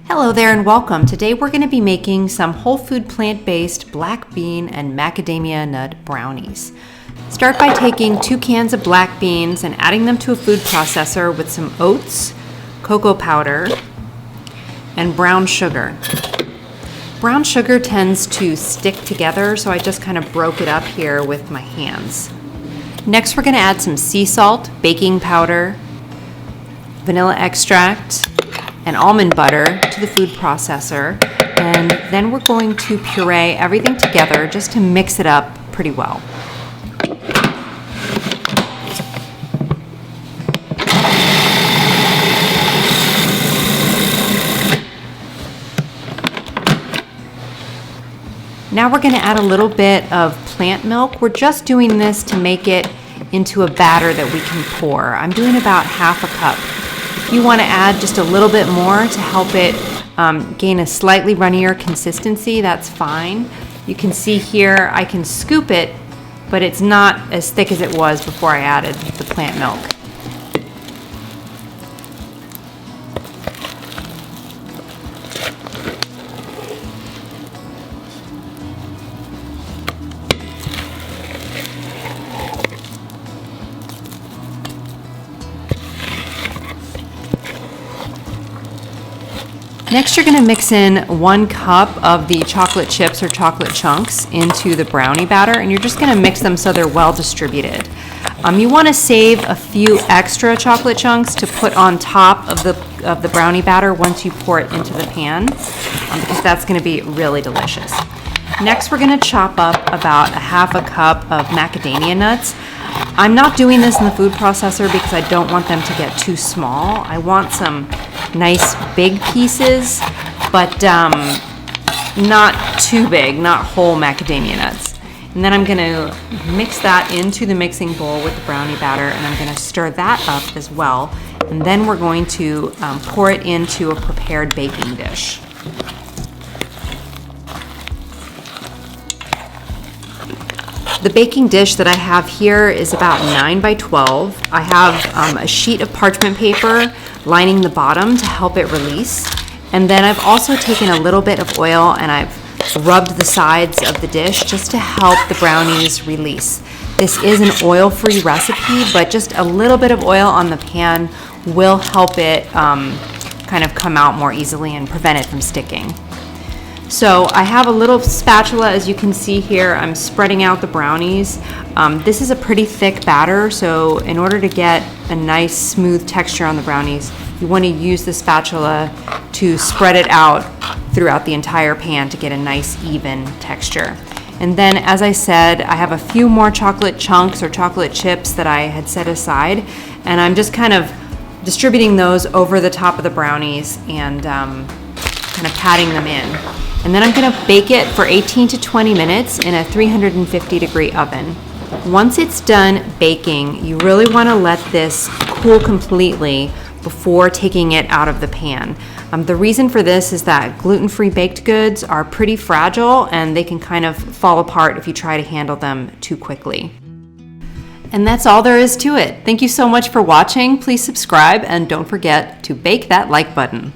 Hello there and welcome. Today we're going to be making some whole food plant-based black bean and macadamia nut brownies. Start by taking 2 cans of black beans and adding them to a food processor with some oats, cocoa powder, and brown sugar. Brown sugar tends to stick together, so I just kind of broke it up here with my hands. Next we're going to add some sea salt, baking powder, vanilla extract, and almond butter to the food processor, and then we're going to puree everything together just to mix it up pretty well. Now we're going to add a little bit of plant milk. We're just doing this to make it into a batter that we can pour. I'm doing about half a cup. If you want to add just a little bit more to help it gain a slightly runnier consistency, that's fine. You can see here I can scoop it, but it's not as thick as it was before I added the plant milk. Next, you're going to mix in 1 cup of the chocolate chips or chocolate chunks into the brownie batter, and you're just going to mix them so they're well distributed. You want to save a few extra chocolate chunks to put on top of the brownie batter once you pour it into the pan, because that's going to be really delicious. Next, we're going to chop up about a half a cup of macadamia nuts. I'm not doing this in the food processor because I don't want them to get too small. I want some nice big pieces, but not too big, not whole macadamia nuts. And then I'm going to mix that into the mixing bowl with the brownie batter, and I'm going to stir that up as well. And then we're going to pour it into a prepared baking dish. The baking dish that I have here is about 9 by 12. I have a sheet of parchment paper lining the bottom to help it release. And then I've also taken a little bit of oil and I've rubbed the sides of the dish just to help the brownies release. This is an oil-free recipe, but just a little bit of oil on the pan will help it kind of come out more easily and prevent it from sticking. So I have a little spatula, as you can see here. I'm spreading out the brownies. This is a pretty thick batter, so in order to get a nice smooth texture on the brownies, you want to use the spatula to spread it out throughout the entire pan to get a nice even texture. And then, as I said, I have a few more chocolate chunks or chocolate chips that I had set aside, and I'm just kind of distributing those over the top of the brownies and kind of patting them in. And then I'm going to bake it for 18 to 20 minutes in a 350-degree oven. Once it's done baking, you really want to let this cool completely before taking it out of the pan. The reason for this is that gluten-free baked goods are pretty fragile and they can kind of fall apart if you try to handle them too quickly. And that's all there is to it. Thank you so much for watching. Please subscribe and don't forget to bake that like button.